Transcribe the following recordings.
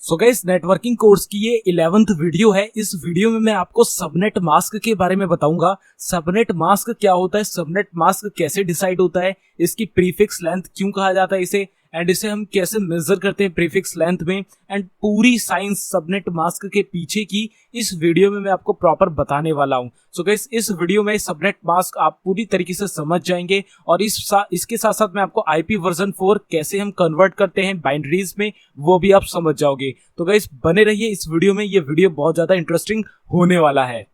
So guys, networking course की ये 11th video है। इस वीडियो में मैं आपको सबनेट मास्क के बारे में बताऊंगा। सबनेट मास्क क्या होता है, सबनेट मास्क कैसे डिसाइड होता है, इसकी प्रीफिक्स लेंथ क्यों कहा जाता है इसे, एंड इसे हम कैसे मेजर करते हैं प्रीफिक्स लेंथ में, एंड पूरी साइंस सबनेट मास्क के पीछे की इस वीडियो में मैं आपको प्रॉपर बताने वाला हूं। सो गाइस, इस वीडियो में सबनेट मास्क आप पूरी तरीके से समझ जाएंगे और इसके साथ साथ मैं आपको आईपी वर्जन 4 कैसे हम कन्वर्ट करते हैं बाइनरीज में वो भी आप समझ जाओगे। तो गाइस, बने रहिए इस वीडियो में, ये वीडियो बहुत ज्यादा इंटरेस्टिंग होने वाला है।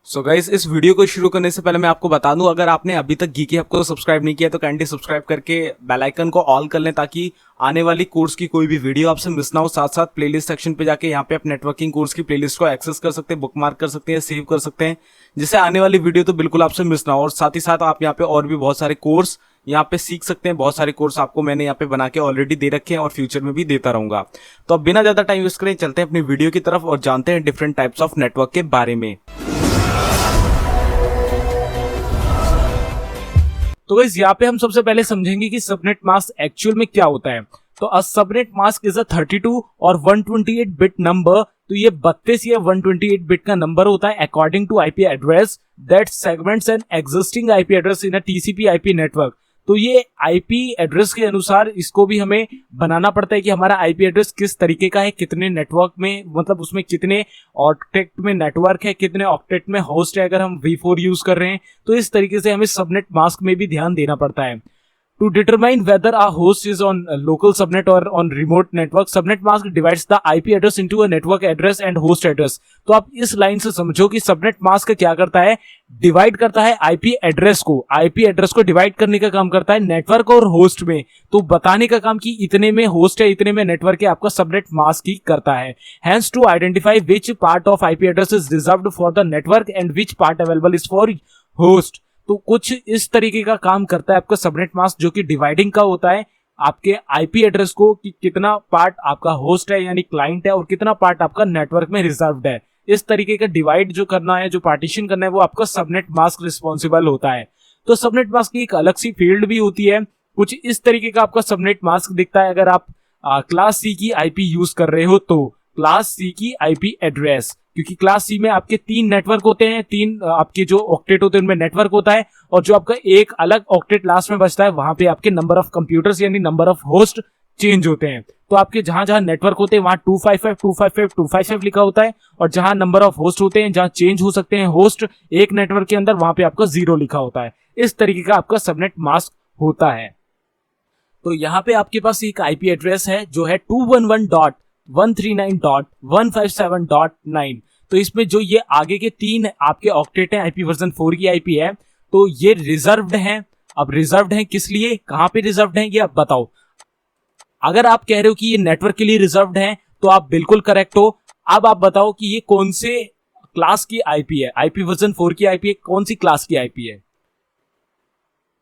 सो गाइस, इस वीडियो को शुरू करने से पहले मैं आपको बता दूं, अगर आपने अभी तक गीकी हब को सब्सक्राइब नहीं किया तो काइंडली सब्सक्राइब करके बेल आइकन को ऑल कर लें ताकि आने वाली कोर्स की कोई भी वीडियो आपसे मिस ना हो। साथ साथ प्लेलिस्ट सेक्शन पे जाके यहाँ पे आप नेटवर्किंग कोर्स की प्लेलिस्ट को एक्सेस कर सकते हैं, बुकमार्क कर सकते हैं, सेव कर सकते हैं, जिससे आने वाली वीडियो तो बिल्कुल आपसे मिस ना हो। और साथ ही साथ आप यहाँ पे और भी बहुत सारे कोर्स यहाँ पे सीख सकते हैं। बहुत सारे कोर्स आपको मैंने यहाँ पे बना के ऑलरेडी दे रखे हैं और फ्यूचर में भी देता रहूंगा। तो अब बिना ज्यादा टाइम वेस्ट करें चलते हैं अपनी वीडियो की तरफ और जानते हैं डिफरेंट टाइप्स ऑफ नेटवर्क के बारे में। तो गाइस, यहाँ पे हम सबसे पहले समझेंगे कि सबनेट मास्क एक्चुअल में क्या होता है। तो अ सबनेट मास्क इज अ 32 और 128 बिट नंबर। तो ये 32 या 128 बिट का नंबर होता है according to IP address that segments an existing IP address in a TCP IP network. तो ये आईपी एड्रेस के अनुसार इसको भी हमें बनाना पड़ता है कि हमारा आईपी एड्रेस किस तरीके का है, कितने नेटवर्क में, मतलब उसमें कितने ऑक्टेट में नेटवर्क है, कितने ऑक्टेट में होस्ट है। अगर हम V4 यूज कर रहे हैं तो इस तरीके से हमें सबनेट मास्क में भी ध्यान देना पड़ता है। To determine whether a host is on a local subnet or on remote network, subnet mask divides the IP address into a network address and host address। तो आप इस लाइन से समझो कि सबनेट मास्क क्या करता है, डिवाइड करता है आईपी एड्रेस को डिवाइड करने का काम करता है नेटवर्क और होस्ट में। तो बताने का काम कि इतने में होस्ट है, इतने में नेटवर्क है, आपका सबनेट मास्क ही करता है। Hence to identify which part of IP address is reserved for the network and which part available is for host। तो कुछ इस तरीके का काम करता है आपका सबनेट मास्क, जो कि डिवाइडिंग का होता है आपके आईपी एड्रेस को कि कितना पार्ट आपका होस्ट है यानी क्लाइंट है और कितना पार्ट आपका नेटवर्क में रिजर्व्ड है। इस तरीके का डिवाइड जो करना है, जो पार्टीशन करना है, वो आपका सबनेट मास्क रिस्पॉन्सिबल होता है। तो सबनेट मास्क की एक अलग सी फील्ड भी होती है। कुछ इस तरीके का आपका सबनेट मास्क दिखता है अगर आप क्लास सी की आईपी यूज कर रहे हो तो। क्लास सी की आईपी एड्रेस, क्योंकि क्लास सी में आपके 3 नेटवर्क होते हैं, 3 आपके जो ऑक्टेट होते हैं उनमें नेटवर्क होता है, और जो आपका एक अलग ऑक्टेट लास्ट में बचता है वहां पे आपके नंबर ऑफ कंप्यूटर्स यानी नंबर ऑफ होस्ट चेंज होते हैं। तो आपके जहां जहां नेटवर्क होते हैं वहां 255 255 255 लिखा होता है, और जहां नंबर ऑफ होस्ट होते हैं, जहां चेंज हो सकते हैं होस्ट एक नेटवर्क के अंदर, वहां पे आपका 0 लिखा होता है। इस तरीके का आपका सबनेट मास्क होता है। तो यहाँ पे आपके पास एक आईपी एड्रेस है जो है 211.139.157.9। तो इसमें जो ये आगे के 3 आपके ऑक्टेट हैं, आईपी वर्जन 4 की आईपी है, तो ये रिजर्व्ड हैं। अब रिजर्व्ड हैं किस लिए, कहां पे रिजर्व्ड हैं, ये आप बताओ। अगर आप कह रहे हो कि ये नेटवर्क के लिए रिजर्व्ड हैं तो आप बिल्कुल करेक्ट हो। अब आप बताओ कि ये कौन से क्लास की आईपी है, आईपी वर्जन 4 की आईपी है, कौन सी क्लास की आईपी है।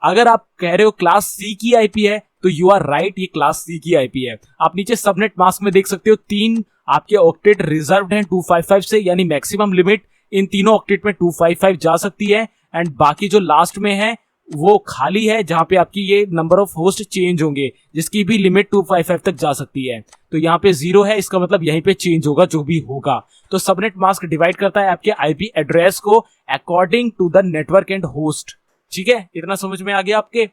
अगर आप कह रहे हो क्लास सी की आईपी है तो यू आर राइट, ये क्लास सी की आईपी है। आप नीचे सबनेट मास्क में देख सकते हो 3 आपके ऑक्टेट रिजर्व्ड हैं 255 से, यानी मैक्सिमम लिमिट इन तीनों ऑक्टेट में 255 जा सकती है, एंड बाकी जो लास्ट में है वो खाली है जहां पे आपकी ये नंबर ऑफ होस्ट चेंज होंगे, जिसकी भी लिमिट 255 तक जा सकती है। तो यहाँ पे 0 है, इसका मतलब यहीं पे चेंज होगा जो भी होगा। तो सबनेट मास्क डिवाइड करता है आपके आईपी एड्रेस को according to the network and host. ठीक है, इतना समझ में आ गया आपके।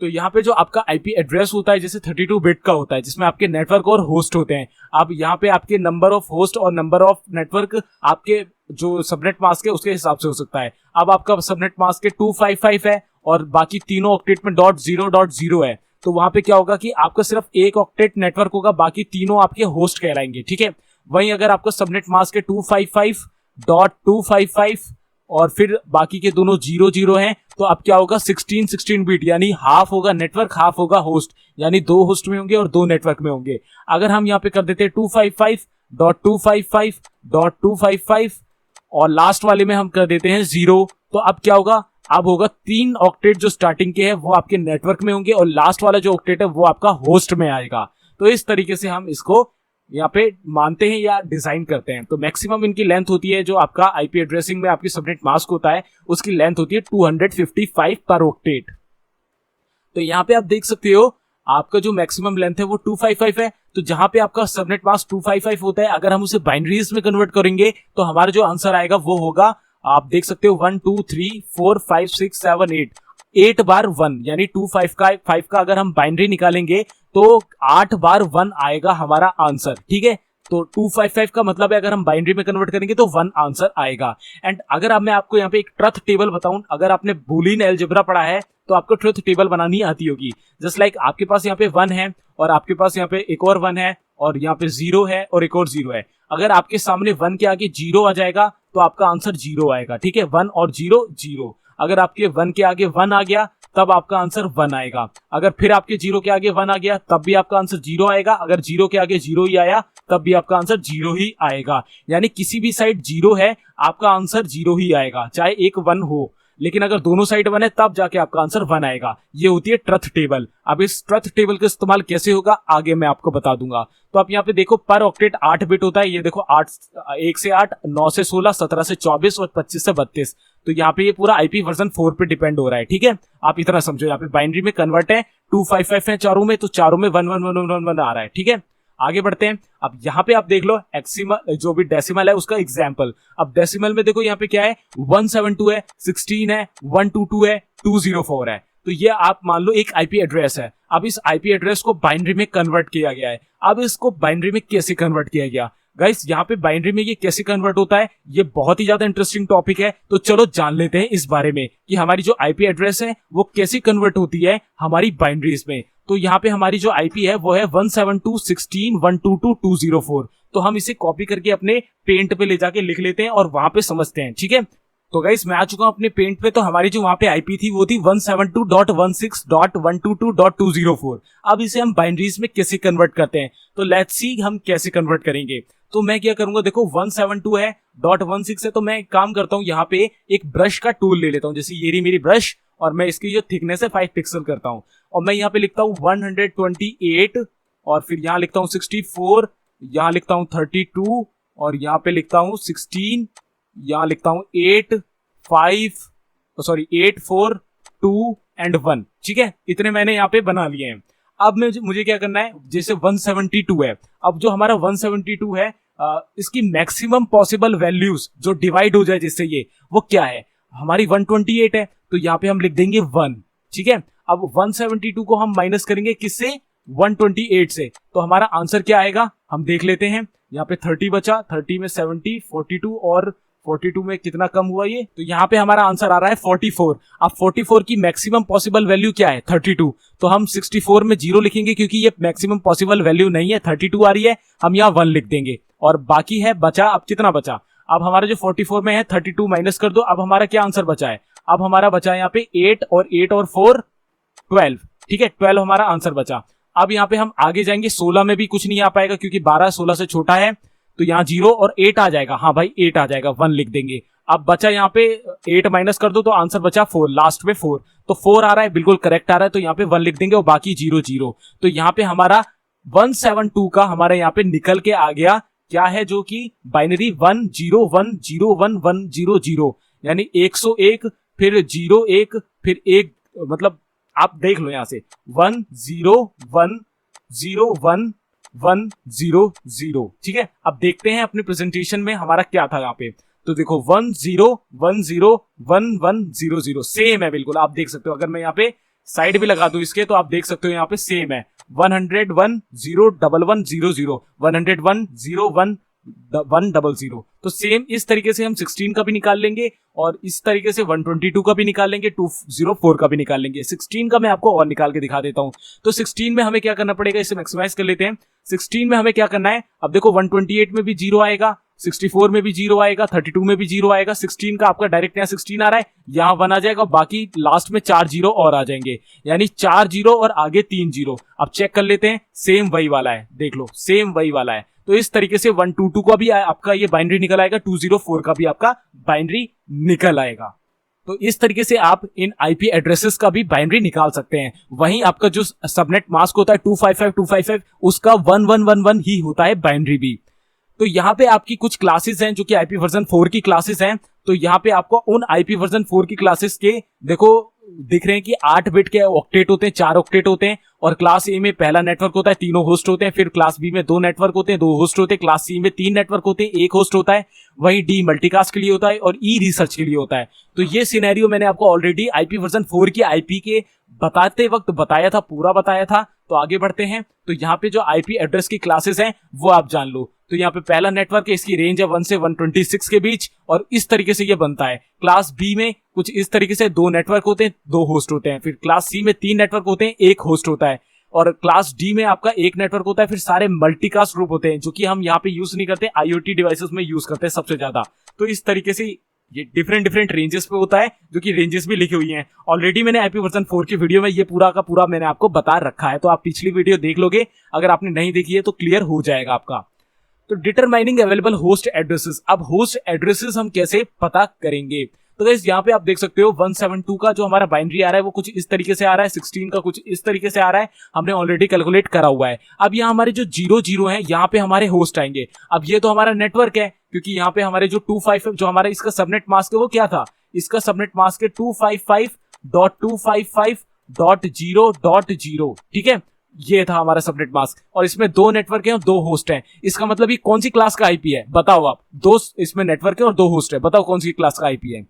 तो यहाँ पे जो आपका आईपी एड्रेस होता है जैसे 32 बिट का होता है, जिसमें आपके नेटवर्क और होस्ट होते हैं। अब यहाँ पे आपके नंबर ऑफ होस्ट और नंबर ऑफ नेटवर्क आपके जो सबनेट मास्क है उसके हिसाब से हो सकता है। अब आपका सबनेट मास्क के 255 है और बाकी तीनों ऑक्टेट में .0.0 है, तो वहां पे क्या होगा कि आपका सिर्फ एक ऑक्टेट नेटवर्क होगा, बाकी तीनों आपके होस्ट कहलाएंगे। ठीक है, वहीं अगर आपका सबनेट मास्क के 255.255 और फिर बाकी के दोनों 00 हैं, तो अब क्या होगा 16 बिट, यानी हाफ होगा नेटवर्क, हाफ होगा होस्ट, यानी 2 होस्ट में होंगे और 2 नेटवर्क में होंगे। अगर हम यहाँ पे कर देते हैं 255.255.255 और लास्ट वाले में हम कर देते हैं 0, तो अब क्या होगा, अब होगा 3 ऑक्टेट जो स्टार्टिंग के हैं वो आपके नेटवर्क में होंगे और लास्ट वाला जो ऑक्टेट है वो आपका होस्ट में आएगा। तो इस तरीके से हम इसको यहाँ पे मानते हैं या डिजाइन करते हैं। तो मैक्सिमम इनकी लेंथ होती है, जो आपका आईपी एड्रेसिंग में आपकी सबनेट मास्क होता है उसकी लेंथ होती है 255 पर ऑक्टेट। तो यहाँ पे आप देख सकते हो आपका जो मैक्सिमम लेंथ है वो 255 है, तो जहां पे आपका सबनेट मास्क 255 होता है, अगर हम उसे बाइनरीज में कन्वर्ट करेंगे तो हमारा जो आंसर आएगा वो होगा, आप देख सकते हो 1 2 3 4 5 6 7 8, 8 बार 1 यानी 25 का अगर हम बाइनरी निकालेंगे तो 8 बार 1 आएगा हमारा आंसर। ठीक है, तो 255 का मतलब है अगर हम बाइनरी में कन्वर्ट करेंगे तो 1 आंसर आएगा। एंड अगर अब मैं आपको यहाँ पे एक ट्रुथ टेबल बताऊं, अगर आपने बूलियन अलजेब्रा पढ़ा है तो आपको ट्रुथ टेबल बनानी आती होगी। जस्ट लाइक आपके पास यहाँ पे 1 है और आपके पास यहाँ पे एक और 1 है और यहाँ पे 0 है और एक और 0 है। अगर आपके सामने 1 के आगे 0 आ जाएगा तो आपका आंसर 0 आएगा। ठीक है, 1 और 0 0। अगर आपके 1 के आगे 1 आ गया तब आपका आंसर 1 आएगा। अगर फिर आपके 0 के आगे 1 आ गया तब भी आपका आंसर 0 आएगा। अगर 0 के आगे 0 ही आया तब भी आपका आंसर 0 ही आएगा। यानी किसी भी साइड 0 है आपका आंसर 0 ही आएगा, चाहे एक 1 हो। लेकिन अगर दोनों साइड 1 है तब जाके आपका आंसर 1 आएगा। ये होती है ट्रुथ टेबल। अब इस ट्रुथ टेबल का इस्तेमाल कैसे होगा आगे मैं आपको बता दूंगा। तो आप यहाँ पे देखो पर ऑक्टेट 8 बिट होता है। ये देखो 8 1 से 8, 9 से 16, 17 से 24 और 25 से 32। तो यहाँ पे ये पूरा आईपी वर्जन 4 पे डिपेंड हो रहा है। ठीक है, आप इतना समझो। यहाँ पे बाइनरी में कन्वर्ट है, 255 है चारों में, तो चारों में 1 1 1 1 1 आ रहा है। ठीक है, आगे बढ़ते हैं। अब यहाँ पे आप देख लो एक्सिमल जो भी डेसिमल है उसका एग्जाम्पल। अब डेसिमल में देखो यहाँ पे क्या है, 172 है, 16 है, 122 है, 204 है। तो ये आप मान लो एक आईपी एड्रेस है। अब इस आईपी एड्रेस को बाइनरी में कन्वर्ट किया गया है। अब इसको बाइनरी में कैसे कन्वर्ट किया गया गाइस, यहाँ पे बाइनरी में ये कैसे कन्वर्ट होता है, ये बहुत ही ज्यादा इंटरेस्टिंग टॉपिक है। तो चलो जान लेते हैं इस बारे में कि हमारी जो आईपी एड्रेस है वो कैसे कन्वर्ट होती है हमारी बाइनरीज में। तो यहाँ पे हमारी जो आईपी है वो है 172.16.122.204। तो हम इसे कॉपी करके अपने पेंट पे ले जाके लिख लेते हैं और वहां पे समझते हैं। ठीक है, तो गाइस मैं आ चुका हूं अपने पेंट पे। तो हमारी जो वहां पे आईपी थी वो थी 172.16.122.204। अब इसे हम बाइनरीज में कैसे कन्वर्ट करते हैं, तो लेट्स सी हम कैसे कन्वर्ट करेंगे। तो मैं क्या करूंगा, देखो 172 है, .16 है, तो मैं एक काम करता हूं, यहाँ पे एक ब्रश का टूल ले लेता हूं। जैसे ये रही मेरी ब्रश और मैं इसकी जो थिकनेस है 5 पिक्सल करता हूं और मैं यहाँ पे लिखता हूँ 128 और फिर यहाँ लिखता हूँ 64, यहाँ लिखता हूँ 32 और यहाँ पे लिखता हूँ 16, यहाँ लिखता हूँ 8 4 2 एंड 1। ठीक है, इतने मैंने यहाँ पे बना लिए हैं। अब मुझे क्या करना है, जैसे 172 है, अब जो हमारा 172 है इसकी मैक्सिमम पॉसिबल वैल्यूज जो डिवाइड हो जाए जिससे ये वो क्या है, हमारी 128 है, तो यहाँ पे हम लिख देंगे 1। ठीक है, अब 172 को हम माइनस करेंगे किससे, 128 से, तो हमारा आंसर क्या आएगा हम देख लेते हैं। यहाँ पे 30 बचा, 30 में 70, 42 और 42 में कितना कम हुआ ये, तो यहाँ पे हमारा आंसर आ रहा है 44। अब 44 की मैक्सिमम पॉसिबल वैल्यू क्या है, 32। तो हम 64 में 0 लिखेंगे क्योंकि ये मैक्सिमम पॉसिबल वैल्यू नहीं है, 32 आ रही है, हम यहाँ 1 लिख देंगे और बाकी है बचा। अब कितना बचा, अब हमारा जो 44 में है 32 माइनस कर दो, अब हमारा क्या आंसर बचा है, अब हमारा बचा है यहाँ पे 8 और 4 12। ठीक है, 12 हमारा आंसर बचा। अब यहाँ पे हम आगे जाएंगे, 16 में भी कुछ नहीं आ पाएगा क्योंकि 12 16 से छोटा है, तो यहाँ 0 और 8 आ जाएगा। हाँ भाई 8 आ जाएगा, 1 लिख देंगे। अब बचा यहाँ पे 8 माइनस कर दो तो आंसर बचा 4, लास्ट में 4, तो 4 आ रहा है, बिल्कुल करेक्ट आ रहा है, तो यहाँ पे 1 लिख देंगे और बाकी 0 0। तो यहाँ पे हमारा 172 का हमारे यहाँ पे निकल के आ गया क्या है, जो कि बाइनरी 101011100, यानी 101 फिर 01 फिर 1, मतलब आप देख लो यहाँ से 101011000। ठीक है, अब देखते हैं अपने प्रेजेंटेशन में हमारा क्या था यहाँ पे। तो देखो 10101100 सेम है बिल्कुल, आप देख सकते हो। अगर मैं यहाँ पे साइड भी लगा दूं इसके तो आप देख सकते हो यहाँ पे सेम है, 101011100, 1010100। तो सेम इस तरीके से हम 16 का भी निकाल लेंगे और इस तरीके से 122 का भी निकाल लेंगे, 204 का भी निकाल लेंगे। 16 का मैं आपको और निकाल के दिखा देता हूं। तो 16 में हमें क्या करना पड़ेगा, इसे मैक्सिमाइज कर लेते हैं। 16 में हमें क्या करना है, अब देखो 128 में भी 0 आएगा, 64 में भी 0 आएगा, 32 में भी 0 आएगा। 16 का आपका डायरेक्ट यहाँ 16 आ रहा है, यहाँ 1 आ जाएगा, बाकी लास्ट में 4 0 और आ जाएंगे, यानी 4 0 और आगे 3 0। अब चेक कर लेते हैं, सेम वही वाला है, देख लो सेम वही वाला है। तो इस तरीके से 122 का भी आपका ये बाइनरी निकल आएगा, 204 का भी आपका बाइनरी निकल आएगा। तो इस तरीके से आप इन आईपी एड्रेसेस का भी बाइनरी निकाल सकते हैं। वहीं आपका जो सबनेट मास्क होता है 255 उसका 1111 ही होता है बाइनरी भी। तो यहाँ पे आपकी कुछ क्लासेस हैं जो कि आईपी वर्जन 4 की क्लासेस हैं। तो यहाँ पे आपको उन आईपी वर्जन 4 की क्लासेस के देखो दिख रहे हैं कि 8 बिट के ऑक्टेट होते हैं, 4 ऑक्टेट होते हैं। और क्लास ए में पहला नेटवर्क होता है, तीनों होस्ट होते हैं। फिर क्लास बी में 2 नेटवर्क होते हैं, 2 होस्ट होते हैं। क्लास सी में 3 नेटवर्क होते हैं, 1 होस्ट होता है। वही डी मल्टीकास्ट के लिए होता है और ई रिसर्च के लिए होता है। तो ये सिनेरियो मैंने आपको ऑलरेडी आईपी वर्जन 4 की आईपी के बताते वक्त बताया था, पूरा बताया था। तो आगे बढ़ते हैं। तो यहाँ पे जो आईपी एड्रेस की क्लासेस हैं वो आप जान लो। तो यहाँ पे पहला नेटवर्क है, इसकी रेंज है 1 से 126 के बीच और इस तरीके से ये बनता है। क्लास बी में कुछ इस तरीके से 2 नेटवर्क होते हैं, 2 होस्ट होते हैं। फिर क्लास सी में 3 नेटवर्क होते हैं, 1 होस्ट होता है। और क्लास डी में आपका 1 नेटवर्क होता है। फिर सारे मल्टीकास्ट ग्रुप होते हैं जो कि हम यहाँ पे यूज नहीं करते, आईओटी डिवाइसेस में यूज करते हैं सबसे ज्यादा। तो इस तरीके से ये डिफरेंट रेंजेस पे होता है, जो कि रेंजेस भी लिखी हुई हैं। ऑलरेडी मैंने आईपी वर्जन 4 की वीडियो में ये पूरा का पूरा मैंने आपको बता रखा है, तो आप पिछली वीडियो देख लोगे। अगर आपने नहीं देखी है तो क्लियर हो जाएगा आपका। तो डिटरमाइनिंग अवेलेबल होस्ट एड्रेसेस। अब होस्ट एड्रेसेस हम कैसे पता करेंगे? तो गाइस यहाँ पे आप देख सकते हो 172 का जो हमारा बाइनरी आ रहा है वो कुछ इस तरीके से आ रहा है, 16 का कुछ इस तरीके से आ रहा है। हमने ऑलरेडी कैलकुलेट करा हुआ है। अब यहाँ हमारे जो 00 है यहाँ पे हमारे होस्ट आएंगे। अब ये तो हमारा नेटवर्क है, क्योंकि यहाँ पे हमारे जो 255 जो हमारा इसका सबनेट मास्क है वो क्या था, इसका सबनेट मास्क है 255.255.0.0। ठीक है, ये था हमारा सबनेट मास्क। और इसमें 2 नेटवर्क हैं और 2 होस्ट हैं। इसका मतलब ये कौन सी क्लास का आईपी है बताओ आप? 2 इसमें नेटवर्क है और 2 होस्ट है, बताओ कौन सी क्लास का आईपी है?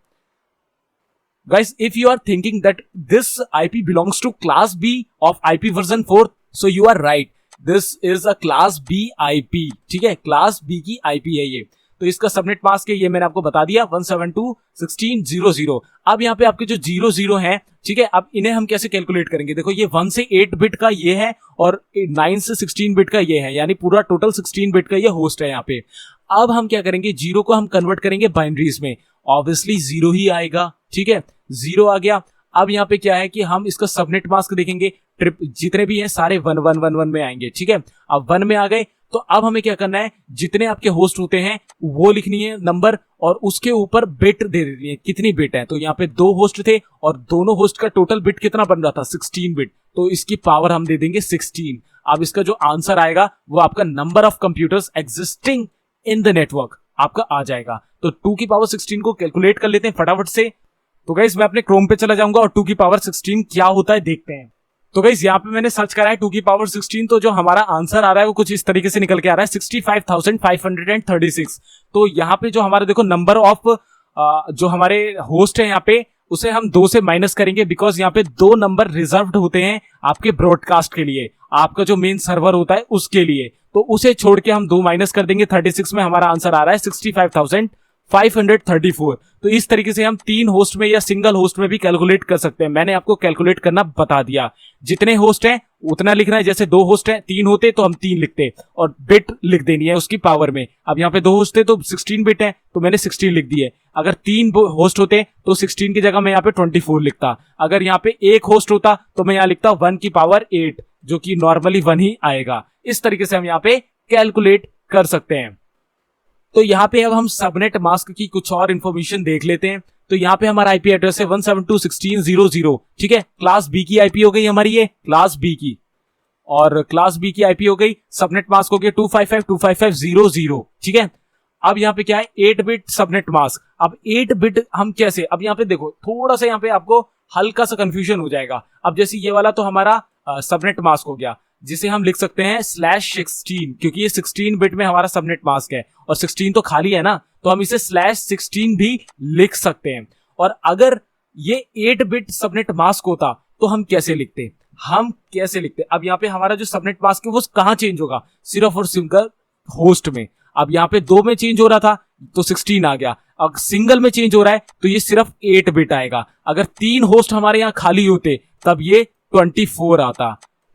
Guys, if you are thinking that this IP belongs to class B of IP version 4, so you are right. This is a class B IP. ठीक है, क्लास B की IP है ये। तो इसका सबनेट मास्क है, ये मैंने आपको बता दिया 172.16.00। अब यहाँ पे आपके जो 00 हैं, ठीक है, अब इन्हें हम कैसे कैलकुलेट करेंगे? देखो ये 1 से 8 बिट का ये है और 9 से 16 बिट का ये है, यानी पूरा टोटल 16 बिट का ये होस्ट है यहाँ पे। अब हम क्या करेंगे, 0 को हम कन्वर्ट करेंगे बाइनरीज में, ऑब्वियसली 0 ही आएगा। ठीक है, 0 आ गया। अब यहाँ पे क्या है कि हम इसका सबनेट मास्क देखेंगे, ट्रिप जितने भी हैं सारे 1111 में आएंगे। ठीक है, अब 1 में आ गए। तो अब हमें क्या करना है, जितने आपके होस्ट होते हैं वो लिखनी है नंबर, और उसके ऊपर बिट दे देनी है, कितनी बिट है। तो यहाँ पे 2 होस्ट थे और दोनों होस्ट का टोटल बिट कितना बन रहा था, 16 बिट। तो इसकी पावर हम दे देंगे 16। अब इसका जो आंसर आएगा वो आपका number of computers existing in the network आपका आ जाएगा। तो 2 की पावर 16 को कैलकुलेट कर लेते हैं फटाफट से। तो गाइस मैं अपने क्रोम पे चला जाऊंगा और 2 की पावर 16 क्या होता है देखते हैं। तो गाइस यहाँ पे मैंने सर्च करा है 2 की पावर 16, तो जो हमारा आंसर आ रहा है वो कुछ इस तरीके से निकल के आ रहा है 65,536। तो यहाँ पे जो हमारे देखो नंबर ऑफ जो हमारे होस्ट है यहाँ पे, उसे हम 2 से माइनस करेंगे, बिकॉज यहाँ पे 2 नंबर रिजर्व्ड होते हैं आपके ब्रॉडकास्ट के लिए, आपका जो मेन सर्वर होता है उसके लिए। तो उसे छोड़ के हम 2 माइनस कर देंगे। 36 में हमारा आंसर आ रहा है 65,534। तो इस तरीके से हम 3 होस्ट में या सिंगल होस्ट में भी कैलकुलेट कर सकते हैं। मैंने आपको कैलकुलेट करना बता दिया। जितने होस्ट हैं उतना लिखना है। जैसे 2 होस्ट हैं, 3 होते तो हम 3 लिखते और बिट लिख देनी है उसकी पावर में। अब यहाँ पे 2 होस्ट थे तो 16 बिट है, तो मैंने 16 लिख दी है। अगर 3 होस्ट होते तो 16 की जगह मैं यहाँ पे 24 लिखता। अगर यहाँ पे 1 होस्ट होता तो मैं यहाँ लिखता 1 की पावर 8, जो कि नॉर्मली 1 ही आएगा। इस तरीके से हम यहाँ पे कैलकुलेट कर सकते हैं। तो यहाँ पे अब हम सबनेट मास्क की कुछ और इन्फॉर्मेशन देख लेते हैं। तो यहाँ पे हमारा आईपी एड्रेस है 172.16.00। ठीक है, क्लास बी की आईपी हो गई हमारी, ये क्लास बी की, और क्लास बी की आईपी हो गई। सबनेट मास्क हो गया 255.255.0.0। ठीक है, अब यहाँ पे क्या है, 8 बिट सबनेट मास्क। अब 8 बिट हम कैसे, अब यहाँ पे देखो थोड़ा सा यहाँ पे आपको हल्का सा कंफ्यूजन हो जाएगा। अब जैसे ये वाला तो हमारा सबनेट मास्क हो गया, जिसे हम लिख सकते हैं /16, क्योंकि ये 16 बिट में हमारा सबनेट मास्क है और 16 तो खाली है ना, तो हम इसे /16 भी लिख सकते हैं। और अगर ये 8 बिट सबनेट मास्क होता तो हम कैसे लिखते, अब यहाँ पे हमारा जो सबनेट मास्क है वो कहाँ चेंज होगा, सिर्फ और सिंगल होस्ट में। अब यहाँ पे 2 में चेंज हो रहा था तो 16 आ गया। अब सिंगल में चेंज हो रहा है तो ये सिर्फ 8 बिट आएगा। अगर 3 होस्ट हमारे यहाँ खाली होते तब ये 24 आता।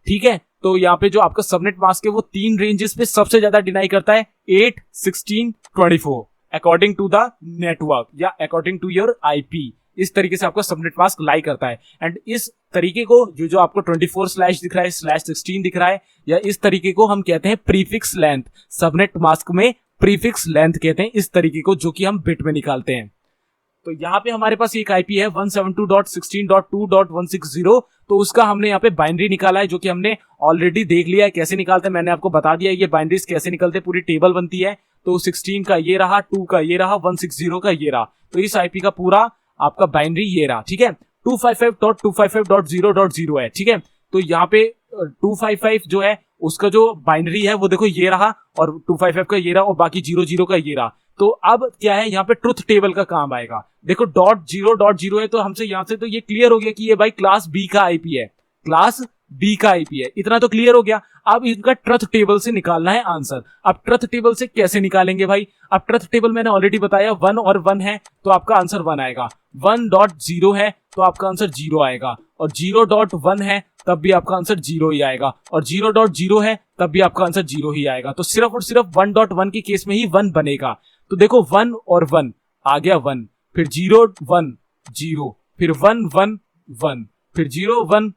ठीक है, तो यहाँ पे जो आपका सबनेट मास्क है वो 3 रेंजेस पे सबसे ज्यादा डिनाई करता है, 8, 16, 24, अकॉर्डिंग टू द नेटवर्क या अकॉर्डिंग टू योर आईपी। इस तरीके से आपका सबनेट मास्क लाई करता है। एंड इस तरीके को जो आपको 24 दिख रहा है, /16 दिख रहा है, या इस तरीके को हम कहते हैं प्रीफिक्स लेंथ। सबनेट मास्क में प्रीफिक्स लेंथ कहते हैं इस तरीके को, जो कि हम बिट में निकालते हैं। तो यहाँ पे हमारे पास एक आईपी है 172.16.2.160, तो उसका हमने यहाँ पे बाइनरी निकाला है, जो कि हमने ऑलरेडी देख लिया है कैसे निकालते हैं। मैंने आपको बता दिया है ये बाइनरीज कैसे निकलते हैं, पूरी टेबल बनती है। तो 16 का ये रहा, 2 का ये रहा, 160 का ये रहा। तो इस आईपी का पूरा आपका बाइनरी ये रहा, ठीक है। 255.255.0.0 है, ठीक है। तो यहाँ पे 255 जो है उसका जो बाइनरी है वो देखो ये रहा, और 255 का ये रहा, और बाकी 00 का ये रहा। तो अब क्या है, यहाँ पे ट्रुथ टेबल का काम आएगा। देखो .0 है, तो हमसे यहाँ से तो ये क्लियर हो गया कि ये भाई क्लास बी का आईपी है, क्लास बी का आईपी है, इतना तो क्लियर हो गया। अब इनका ट्रुथ टेबल से निकालना है आंसर। अब ट्रुथ टेबल से कैसे निकालेंगे भाई? अब ट्रुथ टेबल मैंने ऑलरेडी बताया 1 और 1 है तो आपका आंसर 1 आएगा, 1.0 है तो आपका आंसर 0 आएगा, और 0.1 है तब भी आपका आंसर 0 ही आएगा, और 0.0 है तब भी आपका आंसर 0 ही आएगा। तो सिर्फ और सिर्फ 1.1 के केस में ही 1 बनेगा। तो देखो 1 और 1 आ गया 1, फिर 0 1 0, फिर 1 1 1, फिर 0 1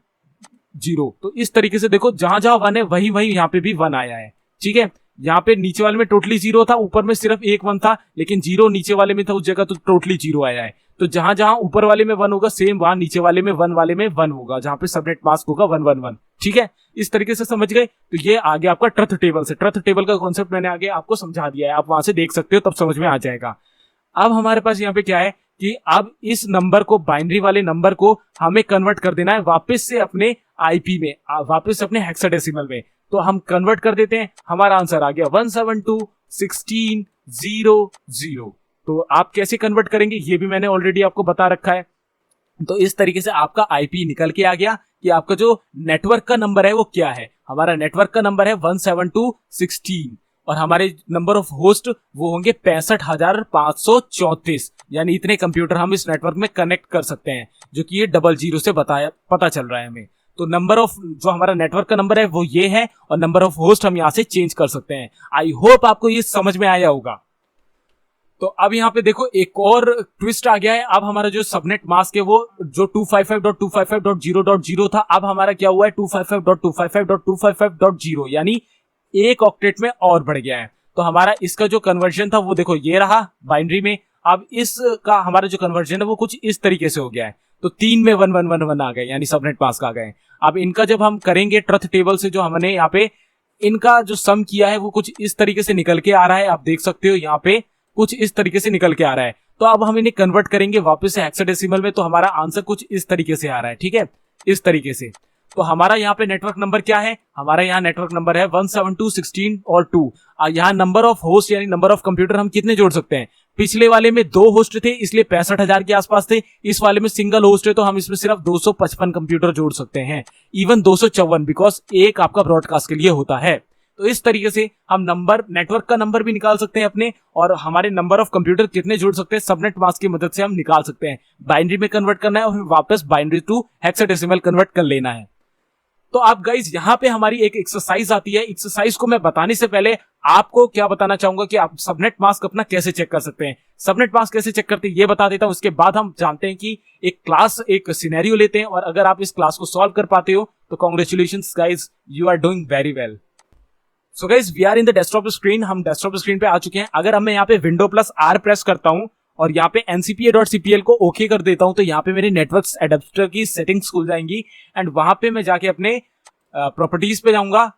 0। तो इस तरीके से देखो जहां जहां 1 है वही वही यहाँ पे भी 1 आया है, ठीक है। यहाँ पे नीचे वाले में टोटली 0 था, ऊपर में सिर्फ एक 1 था, लेकिन 0 नीचे वाले में था उस जगह, तो टोटली 0 आया है। तो जहां जहां ऊपर वाले में 1 होगा सेम वहां नीचे वाले में 1 वाले में 1 होगा, जहां पे सबनेट मास्क होगा 1 1 1, ठीक है। इस तरीके से समझ गए। तो ये आगे आपका ट्रुथ टेबल से, ट्रुथ टेबल का कॉन्सेप्ट मैंने आगे आपको समझा दिया है, आप वहां से देख सकते हो, तब समझ में आ जाएगा। अब हमारे पास यहाँ पे क्या है कि अब इस नंबर को, बाइनरी वाले नंबर को हमें कन्वर्ट कर देना है वापस से अपने आईपी में, वापस अपने हेक्साडेसिमल में। तो हम कन्वर्ट कर देते हैं, हमारा आंसर आ गया 172.16.0.0। तो आप कैसे कन्वर्ट करेंगे ये भी मैंने ऑलरेडी आपको बता रखा है। तो इस तरीके से आपका आईपी निकल के आ गया कि आपका जो नेटवर्क का नंबर है वो क्या है। हमारा नेटवर्क का नंबर है 172.16, और हमारे नंबर ऑफ होस्ट वो होंगे 65,534, यानी इतने कंप्यूटर हम इस नेटवर्क में कनेक्ट कर सकते हैं, जो कि ये 00 से पता चल रहा है हमें। तो नंबर ऑफ, जो हमारा नेटवर्क का नंबर है वो ये है, और नंबर ऑफ होस्ट हम यहाँ से चेंज कर सकते हैं। आई होप आपको ये समझ में आया होगा। तो अब यहाँ पे देखो एक और ट्विस्ट आ गया है। अब हमारा जो सबनेट मास्क है वो जो 255.255.0.0 था, अब हमारा क्या हुआ है 255.255.255.0, यानी एक ऑक्टेट में और बढ़ गया है। तो हमारा इसका जो कन्वर्जन था वो देखो ये रहा बाइनरी में। अब इसका हमारा जो कन्वर्जन है वो कुछ इस तरीके से हो गया है। तो 3 में 1 1 1 1 आ गए, यानी सबनेट मास्क आ गए। अब इनका जब हम करेंगे ट्रुथ टेबल से, जो हमने यहाँ पे इनका जो सम किया है वो कुछ इस तरीके से निकल के आ रहा है। आप देख सकते हो यहाँ पे कुछ इस तरीके से निकल के आ रहा है। तो अब हम इन्हें कन्वर्ट करेंगे वापस से हेक्साडेसिमल में, तो हमारा आंसर कुछ इस तरीके से आ रहा है, ठीक है, इस तरीके से। तो हमारा यहाँ पे नेटवर्क नंबर क्या है? हमारा यहाँ नेटवर्क नंबर है 172.16 और 2। यहाँ नंबर ऑफ होस्ट यानी नंबर ऑफ कंप्यूटर हम कितने जोड़ सकते हैं? पिछले वाले में 2 होस्ट थे इसलिए 65,000 के आसपास थे। इस वाले में सिंगल होस्ट है तो हम इसमें सिर्फ 255 कंप्यूटर जोड़ सकते हैं, इवन 254, बिकॉज एक आपका ब्रॉडकास्ट के लिए होता है। तो इस तरीके से हम नंबर, नेटवर्क का नंबर भी निकाल सकते हैं अपने, और हमारे नंबर ऑफ कंप्यूटर कितने जुड़ सकते हैं सबनेट मास्क की मदद से हम निकाल सकते हैं। बाइनरी में कन्वर्ट करना है और फिर वापस बाइनरी टू हेक्साडेसिमल कन्वर्ट कर लेना है। तो आप गाइज यहाँ पे हमारी एक एक्सरसाइज आती है। एक्सरसाइज को मैं बताने से पहले आपको क्या बताना चाहूंगा कि आप सबनेट मास्क अपना कैसे चेक कर सकते हैं। सबनेट मास्क कैसे चेक करते हैं ये बता देता हूं, उसके बाद हम जानते हैं कि एक क्लास, एक सिनेरियो लेते हैं, और अगर आप इस क्लास को सॉल्व कर पाते हो तो congratulations guys, you are doing very well. So guys we are in the desktop screen, हम डेस्कटॉप स्क्रीन पे आ चुके हैं। अगर मैं यहाँ पे विंडो प्लस आर प्रेस करता हूं और यहाँ पे ncpa.cpl को ओके कर देता हूं, तो यहाँ पे मेरे नेटवर्क एडेप्टर की सेटिंग्स खुल जाएंगी, एंड वहां पे मैं जाके अपने प्रॉपर्टीज पे जाऊंगा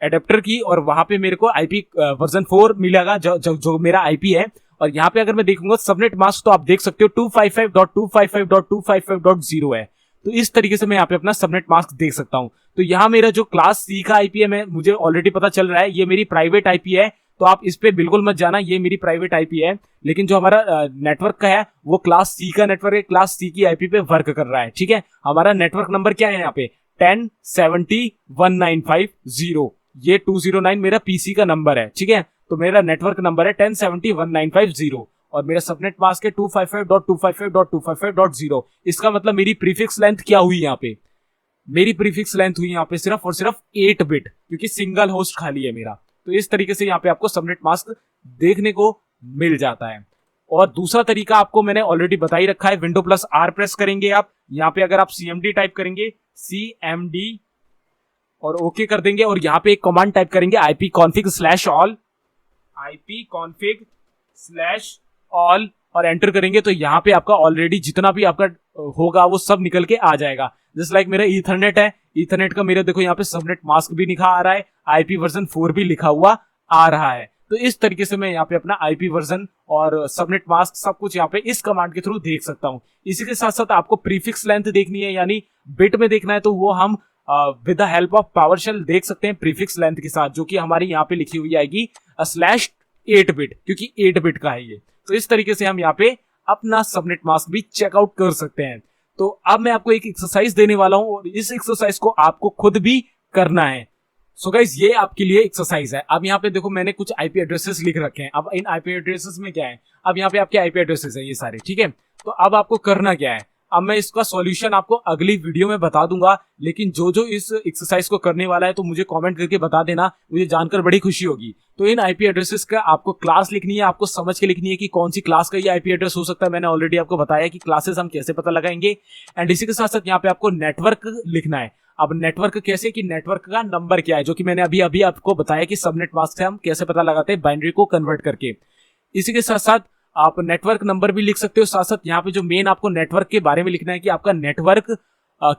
एडेप्टर की, और वहां पे मेरे को आईपी वर्जन 4 मिलेगा जो मेरा आईपी है। और यहाँ पे अगर मैं देखूंगा सबनेट मास्क, तो आप देख सकते हो 255.255.255.0 है। तो इस तरीके से मैं यहाँ पे अपना सबनेट मास्क देख सकता हूँ। तो यहाँ मेरा जो क्लास सी का आईपी है, मुझे ऑलरेडी पता चल रहा है ये मेरी प्राइवेट आईपी है, तो आप इस पे बिल्कुल मत जाना, ये मेरी प्राइवेट आईपी है। लेकिन जो हमारा नेटवर्क का है वो क्लास सी का नेटवर्क है, क्लास सी की आईपी पे वर्क कर रहा है, ठीक है। हमारा नेटवर्क नंबर क्या है यहाँ पे 10701950, ये 209 मेरा पीसी का नंबर है, ठीक है। तो मेरा नेटवर्क नंबर है 10701950, और मेरा सबनेट मास्क है 255.255.255.0। इसका मतलब मेरी प्रीफिक्स लेंथ क्या हुई यहाँ पे? मेरी प्रीफिक्स लेंथ हुई यहाँ पे सिर्फ और सिर्फ 8 बिट, क्योंकि सिंगल होस्ट खाली है मेरा। तो इस तरीके से यहाँ पे आपको सबनेट मास्क देखने को मिल जाता है। और दूसरा तरीका आपको मैंने ऑलरेडी बता ही रखा है, विंडो प्लस आर प्रेस करेंगे आप, यहाँ पे अगर आप CMD टाइप करेंगे, CMD, और ओके कर देंगे, और यहाँ पे एक कमांड टाइप करेंगे ipconfig/all, ipconfig/all, और एंटर करेंगे तो यहाँ पे आपका ऑलरेडी जितना भी आपका होगा वो सब निकल के आ जाएगा। जस्ट लाइक मेरा ईथरनेट है, ईथरनेट का मेरा देखो यहाँ पे सबनेट मास्क भी लिखा आ रहा है, आईपी वर्जन 4 भी लिखा हुआ आ रहा है। तो इस तरीके से मैं यहाँ पे अपना आईपी वर्जन और सबनेट मास्क सब कुछ यहाँ पे इस कमांड के थ्रू देख सकता हूँ। इसी के साथ साथ आपको प्रीफिक्स लेंथ देखनी है यानी बिट में देखना है तो वो हम with the help of PowerShell देख सकते हैं प्रीफिक्स लेंथ के साथ, जो कि हमारी यहाँ पे लिखी हुई आएगी /8 बिट, क्योंकि 8 बिट का है ये। तो इस तरीके से हम यहाँ पे अपना सबनेट मास्क भी चेकआउट कर सकते हैं। तो अब मैं आपको एक एक्सरसाइज देने वाला हूं और इस एक्सरसाइज को आपको खुद भी करना है। सो गाइस ये आपके लिए एक्सरसाइज है। अब यहाँ पे देखो मैंने कुछ आईपी एड्रेसेस लिख रखे हैं। अब इन आईपी एड्रेसेस में क्या है, अब यहाँ पे आपके आईपी एड्रेसेस है ये सारे, ठीक है। तो अब आपको करना क्या है, अब मैं इसका सॉल्यूशन आपको अगली वीडियो में बता दूंगा, लेकिन जो इस एक्सरसाइज को करने वाला है तो मुझे कमेंट करके बता देना, मुझे जानकर बड़ी खुशी होगी। तो इन आईपी एड्रेसेस का आपको क्लास लिखनी है, आपको समझ के लिखनी है कि कौन सी क्लास का ये आईपी एड्रेस हो सकता है। मैंने ऑलरेडी आपको बताया कि क्लासेस हम कैसे पता लगाएंगे। एंड इसी के साथ साथ यहाँ पे आपको नेटवर्क लिखना है। अब नेटवर्क कैसे, कि नेटवर्क का नंबर क्या है, जो कि मैंने अभी आपको बताया कि सबनेट मास्क से हम कैसे पता लगाते हैं बाइनरी को कन्वर्ट करके। इसी के साथ साथ आप नेटवर्क नंबर भी लिख सकते हो। साथ साथ यहाँ पे जो मेन आपको नेटवर्क के बारे में लिखना है कि आपका नेटवर्क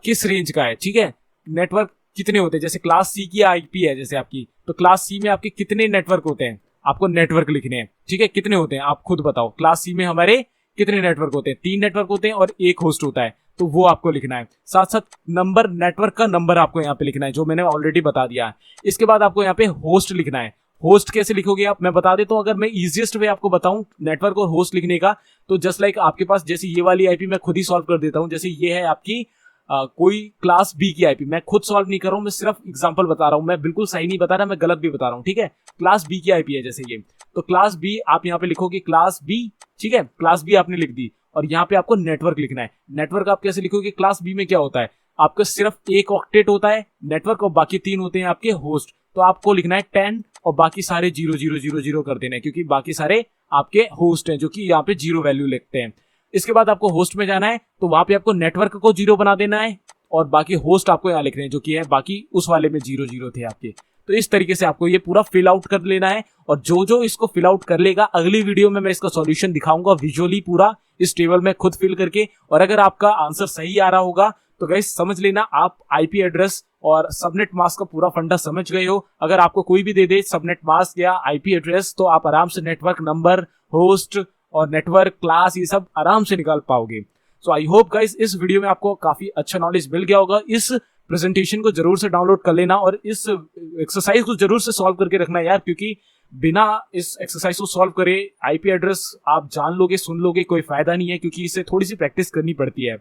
किस रेंज का है, ठीक है। नेटवर्क कितने होते हैं, जैसे क्लास सी की आईपी है जैसे आपकी, तो क्लास सी में आपके कितने नेटवर्क होते हैं, आपको नेटवर्क लिखने हैं, ठीक है। कितने होते हैं आप खुद बताओ, क्लास सी में हमारे कितने नेटवर्क होते हैं, 3 नेटवर्क होते हैं और 1 होस्ट होता है, तो वो आपको लिखना है। साथ साथ नंबर, नेटवर्क का नंबर आपको यहाँ पे लिखना है, जो मैंने ऑलरेडी बता दिया है। इसके बाद आपको यहाँ पे होस्ट लिखना है। होस्ट कैसे लिखोगे आप, मैं बता देता हूं। अगर मैं इजीएस्ट वे आपको बताऊं नेटवर्क और होस्ट लिखने का, तो जस्ट लाइक आपके पास जैसे ये वाली आईपी मैं खुद ही सॉल्व कर देता हूं। जैसे ये है आपकी कोई क्लास बी की आईपी, मैं खुद सॉल्व नहीं कर रहा हूं, मैं सिर्फ एग्जांपल बता रहा हूं, मैं बिल्कुल सही नहीं बता रहा, मैं गलत भी बता रहा हूं, ठीक है। क्लास बी की आईपी है जैसे ये, तो क्लास बी आप यहाँ पे लिखोगे क्लास बी, ठीक है। क्लास बी आपने लिख दी और यहाँ पे आपको नेटवर्क लिखना है। नेटवर्क आप कैसे लिखोगे, क्लास बी में क्या होता है, आपका सिर्फ एक ऑक्टेट होता है नेटवर्क और बाकी 3 होते हैं आपके होस्ट। तो आपको लिखना है 10 और बाकी सारे 0 कर देना है, क्योंकि बाकी सारे आपके होस्ट हैं जो कि यहाँ पे 0 वैल्यू लिखते हैं। इसके बाद आपको होस्ट में जाना है, तो वहां पे आपको नेटवर्क को 0 बना देना है और बाकी होस्ट आपको यहाँ लिख रहे हैं जो कि है बाकी उस वाले में 0 थे आपके। तो इस तरीके से आपको ये पूरा फिल आउट कर लेना है और जो इसको फिल आउट कर लेगा अगली वीडियो में मैं इसका सॉल्यूशन दिखाऊंगा विजुअली पूरा इस टेबल में खुद फिल करके। और अगर आपका आंसर सही आ रहा होगा तो गाइस समझ लेना आप आईपी एड्रेस और सबनेट मास्क का पूरा फंडा समझ गए हो। अगर आपको कोई भी दे दे सबनेट मास्क या आईपी एड्रेस, तो आप आराम से नेटवर्क नंबर, होस्ट और नेटवर्क क्लास ये सब आराम से निकाल पाओगे। सो आई होप गाइस इस वीडियो में आपको काफी अच्छा नॉलेज मिल गया होगा। इस प्रेजेंटेशन को जरूर से डाउनलोड कर लेना और इस एक्सरसाइज को जरूर से सॉल्व करके रखना यार, क्योंकि बिना इस एक्सरसाइज को सॉल्व करे आईपी एड्रेस आप जान लोगे, सुन लोगे, कोई फायदा नहीं है, क्योंकि इससे थोड़ी सी प्रैक्टिस करनी पड़ती है।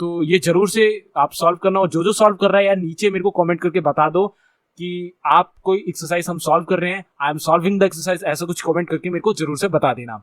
तो ये जरूर से आप सॉल्व करना और जो सॉल्व कर रहा है यार नीचे मेरे को कमेंट करके बता दो कि आप कोई एक्सरसाइज हम सॉल्व कर रहे हैं, I am solving the exercise, ऐसा कुछ कमेंट करके मेरे को जरूर से बता देना।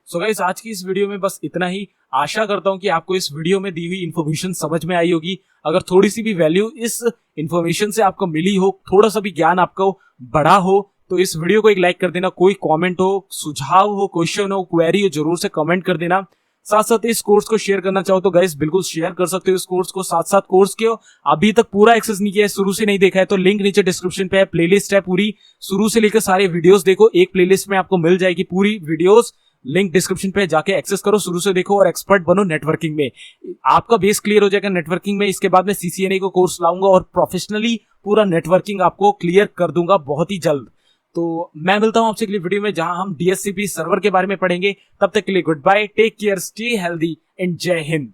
सो गाइस आज की इस वीडियो में बस इतना ही। आशा करता हूं कि आपको इस वीडियो में दी हुई इन्फॉर्मेशन समझ में आई होगी। अगर थोड़ी सी भी वैल्यू इस इन्फॉर्मेशन से आपको मिली हो, थोड़ा सा भी ज्ञान आपको बढ़ा हो, तो इस वीडियो को एक लाइक कर देना। कोई कमेंट हो, सुझाव हो, क्वेश्चन हो, क्वेरी हो, जरूर से कमेंट कर देना। साथ साथ इस कोर्स को शेयर करना चाहो तो गाइस बिल्कुल शेयर कर सकते हो इस कोर्स को। साथ साथ कोर्स के अभी तक पूरा एक्सेस नहीं किया है, शुरू से नहीं देखा है, तो लिंक नीचे डिस्क्रिप्शन पे है, प्लेलिस्ट है पूरी, शुरू से लेकर सारे वीडियोस देखो, एक प्लेलिस्ट में आपको मिल जाएगी पूरी वीडियोस। लिंक डिस्क्रिप्शन पे जाके एक्सेस करो, शुरू से देखो और एक्सपर्ट बनो नेटवर्किंग में। आपका बेस क्लियर हो जाएगा नेटवर्किंग में। इसके बाद मैं CCNA को कोर्स लाऊंगा और प्रोफेशनली पूरा नेटवर्किंग आपको क्लियर कर दूंगा बहुत ही जल्द। तो मैं मिलता हूं आपसे अगली वीडियो में जहां हम DHCP सर्वर के बारे में पढ़ेंगे। तब तक के लिए goodbye, take care, stay healthy and Jai Hind.